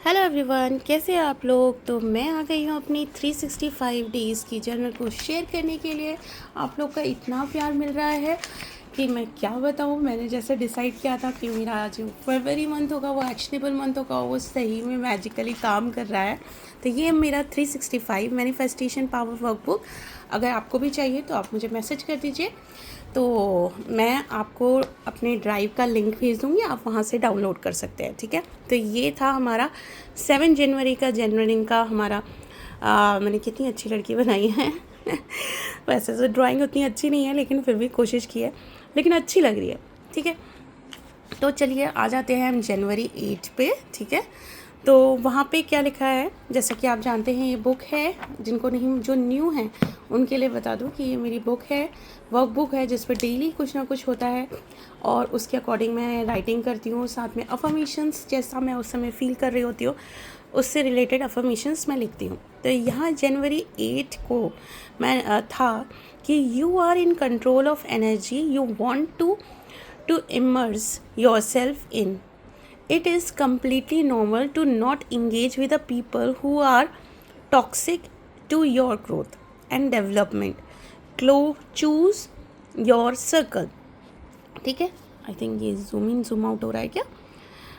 Hello everyone, कैसे हैं आप लोग। तो मैं आ गई हूँ अपनी 365 डेज़ की जर्नल को शेयर करने के लिए। आप लोग का इतना प्यार मिल रहा है कि मैं क्या बताऊँ। मैंने जैसे डिसाइड किया था कि मेरा जो फरवरी मंथ होगा वो एक्शनेबल मंथ होगा, वो सही में मैजिकली काम कर रहा है। तो ये मेरा 365 मैनिफेस्टेशन पावर वर्कबुक, अगर आपको भी चाहिए तो आप मुझे मैसेज कर दीजिए। तो मैं आपको अपने ड्राइव का लिंक भेज दूँगी, आप वहाँ से डाउनलोड कर सकते हैं, ठीक है। तो ये था हमारा 7 जनवरी का जर्नलिंग का हमारा मैंने कितनी अच्छी लड़की बनाई है वैसे तो ड्राइंग उतनी अच्छी नहीं है, लेकिन फिर भी कोशिश की है, लेकिन अच्छी लग रही है, ठीक है। तो चलिए आ जाते हैं हम जनवरी 8 पे, ठीक है। तो वहाँ पे क्या लिखा है, जैसा कि आप जानते हैं ये बुक है, जिनको नहीं, जो न्यू हैं उनके लिए बता दूं कि ये मेरी बुक है, वर्क बुक है, जिस पर डेली कुछ ना कुछ होता है और उसके अकॉर्डिंग मैं राइटिंग करती हूँ। साथ में अफर्मेशंस, जैसा मैं उस समय फील कर रही होती हूँ उससे रिलेटेड अफर्मेशंस मैं लिखती हूँ। तो यहाँ जनवरी 8 को मैं था कि you are in control of energy you want to immerse yourself in. It is completely normal to not engage with the people who are toxic to your growth and development. Choose your circle. ठीक है, I think ये zoom in zoom out हो रहा है क्या।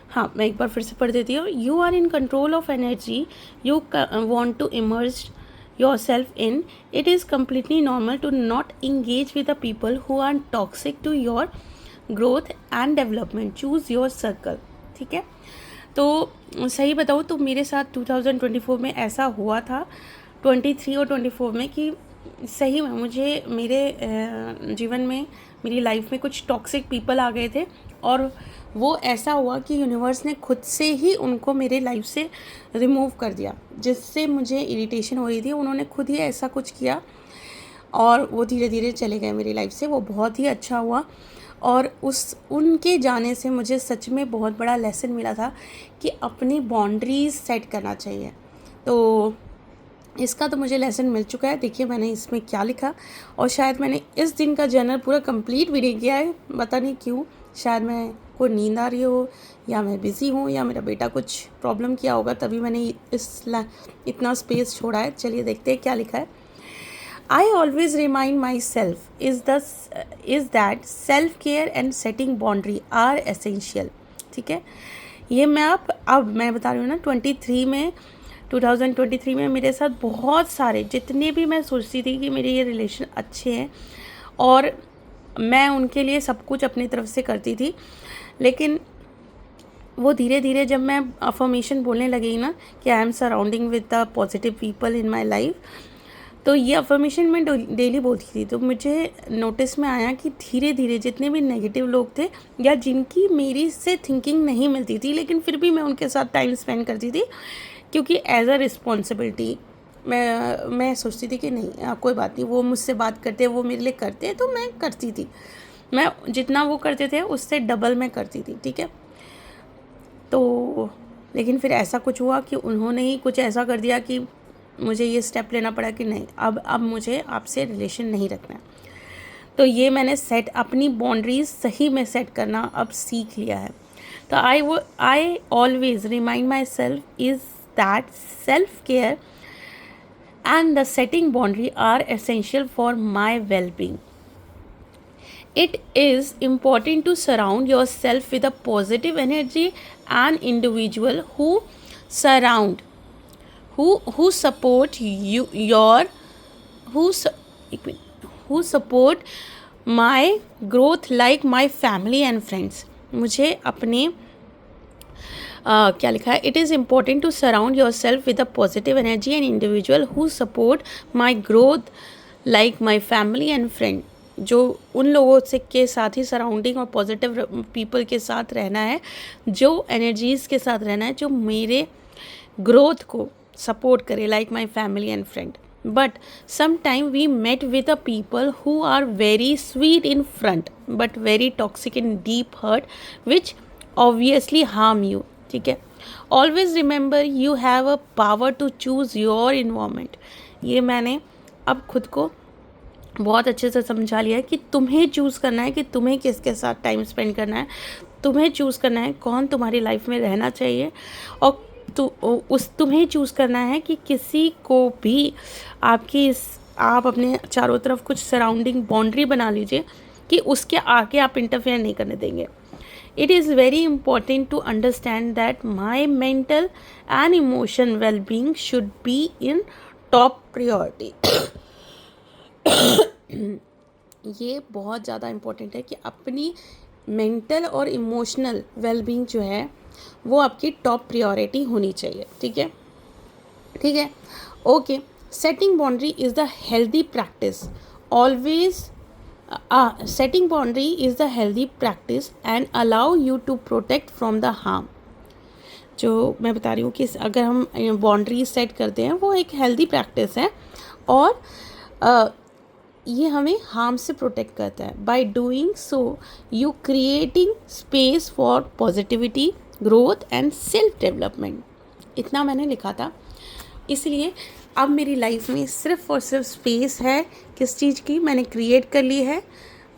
हाँ, मैं एक बार फिर से पढ़ देती हूँ। You are in control of energy you want to immerse yourself in. It is completely normal to not engage with the people who are toxic to your growth and development. Choose your circle. ठीक है। तो सही बताऊँ तो मेरे साथ 2024 में ऐसा हुआ था, 23 और 24 में, कि सही में मुझे मेरे जीवन में, मेरी लाइफ में कुछ टॉक्सिक पीपल आ गए थे और वो ऐसा हुआ कि यूनिवर्स ने खुद से ही उनको मेरे लाइफ से रिमूव कर दिया, जिससे मुझे इरिटेशन हो रही थी। उन्होंने खुद ही ऐसा कुछ किया और वो धीरे धीरे चले गए मेरी लाइफ से। वो बहुत ही अच्छा हुआ और उनके जाने से मुझे सच में बहुत बड़ा लेसन मिला था कि अपनी बाउंड्रीज सेट करना चाहिए। तो इसका तो मुझे लेसन मिल चुका है। देखिए मैंने इसमें क्या लिखा, और शायद मैंने इस दिन का जर्नल पूरा कंप्लीट भी नहीं किया है, पता नहीं क्यों। शायद मैं को नींद आ रही हो, या मैं बिज़ी हूँ, या मेरा बेटा कुछ प्रॉब्लम किया होगा, तभी मैंने इतना स्पेस छोड़ा है। चलिए देखते हैं क्या लिखा है। I always remind my self is that self care and setting boundary are essential. ठीक है, ये मैं अब मैं बता रही हूँ ना, 2023 में मेरे साथ बहुत सारे, जितने भी मैं सोचती थी कि मेरे ये रिलेशन अच्छे हैं और मैं उनके लिए सब कुछ अपनी तरफ से करती थी, लेकिन वो धीरे धीरे जब मैं अफर्मेशन बोलने लगी ना कि I am surrounding with the positive people in my life, तो ये अफर्मेशन मैं डेली बोलती थी। तो मुझे नोटिस में आया कि धीरे धीरे जितने भी नेगेटिव लोग थे या जिनकी मेरी से थिंकिंग नहीं मिलती थी, लेकिन फिर भी मैं उनके साथ टाइम स्पेंड करती थी, क्योंकि एज अ रिस्पॉन्सिबिलिटी मैं सोचती थी कि नहीं कोई बात नहीं, वो मुझसे बात करते, वो मेरे लिए करते, तो मैं करती थी। मैं जितना वो करते थे उससे डबल मैं करती थी, ठीक है। तो लेकिन फिर ऐसा कुछ हुआ कि उन्होंने ही कुछ ऐसा कर दिया कि मुझे ये स्टेप लेना पड़ा कि नहीं, अब मुझे आपसे रिलेशन नहीं रखना है। तो ये मैंने अपनी बाउंड्रीज सही में सेट करना अब सीख लिया है। तो आई always remind my self is that self care and the setting boundary are essential for my well-being. It is important to surround yourself with a positive energy and individual who support who support my growth like my family and friends. मुझे अपने क्या लिखा है, it is important to surround your self with a positive energy and individual who support my growth like my family and friend. जो उन लोगों से के साथ ही सराउंडिंग और पॉजिटिव पीपल के साथ रहना है, जो एनर्जीज़ के साथ रहना है, जो मेरे ग्रोथ को सपोर्ट करे, like my family and friend. But sometime we met with a people who are very sweet in front but very toxic in deep hurt which obviously harm you. ठीक है, always remember you have a power to choose your environment. ये मैंने अब खुद को बहुत अच्छे से समझा लिया है कि तुम्हें चूज़ करना है कि तुम्हें किसके साथ टाइम स्पेंड करना है, तुम्हें चूज़ करना है कौन तुम्हारी लाइफ में रहना चाहिए और तुम्हें चूज़ करना है कि किसी को भी आप अपने चारों तरफ कुछ सराउंडिंग बाउंड्री बना लीजिए कि उसके आगे आप इंटरफेयर नहीं करने देंगे. It is very important to understand that my mental and emotion well-being should be in top priority. ये बहुत ज़्यादा इम्पोर्टेंट है कि अपनी मेंटल और इमोशनल वेलबींग जो है वो आपकी टॉप प्रायोरिटी होनी चाहिए. ठीक है, ठीक है, okay. Setting boundary is the healthy practice. Always setting boundary is the healthy practice and allow you to protect from the harm. जो मैं बता रही हूँ कि अगर हम बाउंड्री सेट करते हैं वो एक हेल्दी प्रैक्टिस है और ये हमें हार्म से प्रोटेक्ट करता है. By doing so you creating space for positivity, growth and self development. इतना मैंने लिखा था, इसलिए अब मेरी लाइफ में सिर्फ और सिर्फ स्पेस है किस चीज़ की, मैंने क्रिएट कर ली है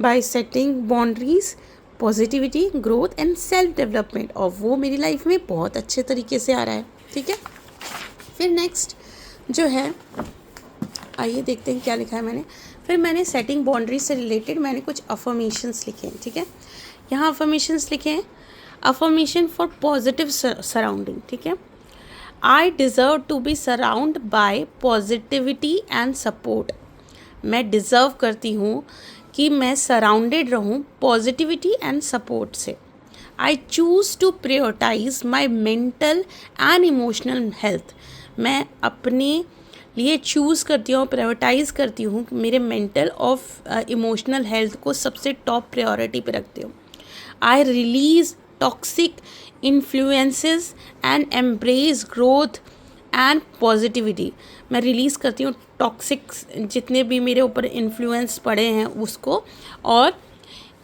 bye setting boundaries, positivity, growth and self development, और वो मेरी लाइफ में बहुत अच्छे तरीके से आ रहा है. ठीक है, फिर नेक्स्ट जो है, आइए देखते हैं क्या लिखा है मैंने. फिर मैंने सेटिंग बाउंड्रीज से रिलेटेड मैंने कुछ अफर्मेशंस लिखे हैं. ठीक है, यहाँ अफर्मेशंस लिखे हैं. Affirmation for positive surrounding. ठीक है, I deserve to be surrounded by positivity and support. मैं डिज़र्व करती हूँ कि मैं सराउंडेड रहूँ पॉजिटिविटी एंड सपोर्ट से. I choose to prioritize my mental and emotional health. मैं अपने लिए चूज़ करती हूँ, प्रायोरिटाइज़ करती हूँ कि मेरे मेंटल और इमोशनल हेल्थ को सबसे टॉप प्रायोरिटी पे रखती हूँ. I release toxic influences and embrace growth and positivity. मैं रिलीज़ करती हूँ टॉक्सिक जितने भी मेरे ऊपर इन्फ्लुएंस पड़े हैं उसको, और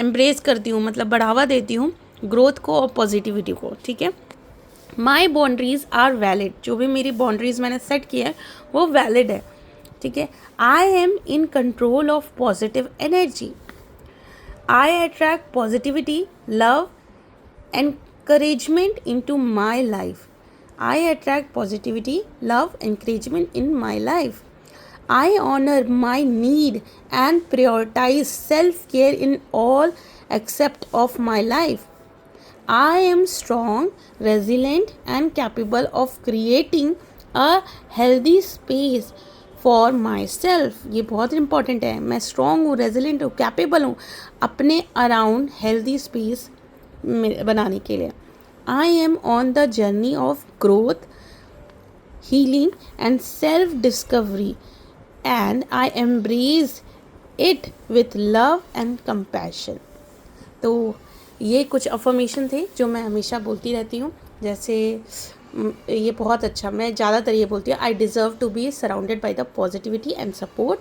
एम्ब्रेस करती हूँ मतलब बढ़ावा देती हूँ ग्रोथ को और पॉजिटिविटी को. ठीक है, माई बाउंड्रीज आर वैलिड. जो भी मेरी बाउंड्रीज मैंने सेट किया है वो वैलिड है. ठीक है, I am in control of positive energy. I attract positivity, love, encouragement into my life. I attract positivity, love, encouragement in my life. I honor my need and prioritize self-care in all aspects of my life. I am strong, resilient and capable of creating a healthy space for myself. ये बहुत important है. मैं strong हूँ, resilient हूँ, capable हूँ अपने around healthy space बनाने के लिए. I am on the journey of growth, healing and self discovery and I embrace it with love and compassion. तो ये कुछ अफर्मेशन थे जो मैं हमेशा बोलती रहती हूँ. जैसे ये बहुत अच्छा, मैं ज़्यादातर ये बोलती हूँ, I deserve to be surrounded by the positivity and support,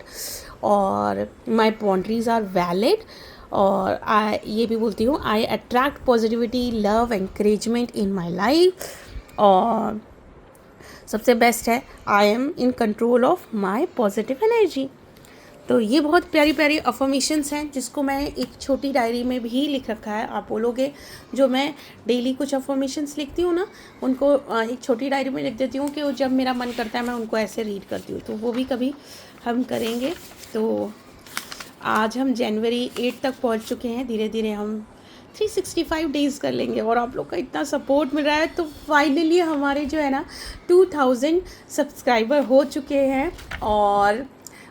और माई बाउंड्रीज आर वैलिड, और ये भी बोलती हूँ I attract positivity, love, encouragement in my life, और सबसे बेस्ट है I am in control of my positive energy. तो ये बहुत प्यारी प्यारी अफर्मेशंस हैं जिसको मैं एक छोटी डायरी में भी लिख रखा है. आप बोलोगे जो मैं डेली कुछ अफर्मेशंस लिखती हूँ ना, उनको एक छोटी डायरी में लिख देती हूँ कि वो जब मेरा मन करता है मैं उनको ऐसे रीड करती हूँ. तो वो भी कभी हम करेंगे. तो आज हम जनवरी 8 तक पहुँच चुके हैं. धीरे धीरे हम 365 डेज़ कर लेंगे और आप लोग का इतना सपोर्ट मिल रहा है. तो फाइनली हमारे जो है ना 2000 सब्सक्राइबर हो चुके हैं, और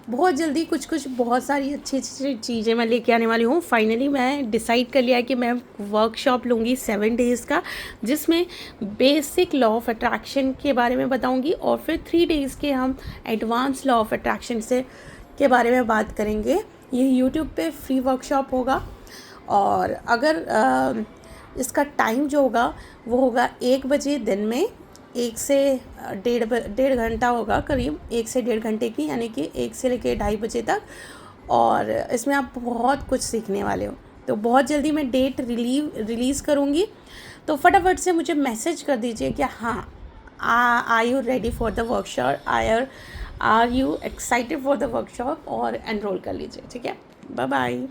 बहुत जल्दी कुछ बहुत सारी अच्छी अच्छी चीज़ें मैं लेके आने वाली हूँ. फाइनली मैं डिसाइड कर लिया है कि मैं वर्कशॉप लूँगी 7 डेज़ का, जिसमें बेसिक लॉ ऑफ अट्रैक्शन के बारे में बताऊँगी, और फिर 3 डेज़ के हम एडवांस लॉ ऑफ अट्रैक्शन के बारे में बात करेंगे. ये यूट्यूब पे फ्री वर्कशॉप होगा, और अगर इसका टाइम जो होगा वो होगा 1 बजे दिन में, 1 से 1.5 घंटा होगा, करीब 1 से 1.5 घंटे की, यानी कि 1 से लेकर 2:30 बजे तक. और इसमें आप बहुत कुछ सीखने वाले हो. तो बहुत जल्दी मैं डेट रिलीज़ करूँगी. तो फटाफट से मुझे मैसेज कर दीजिए कि हाँ, are you ready for the workshop, are you excited for the workshop, और एनरोल कर लीजिए. ठीक है, बाय बाय.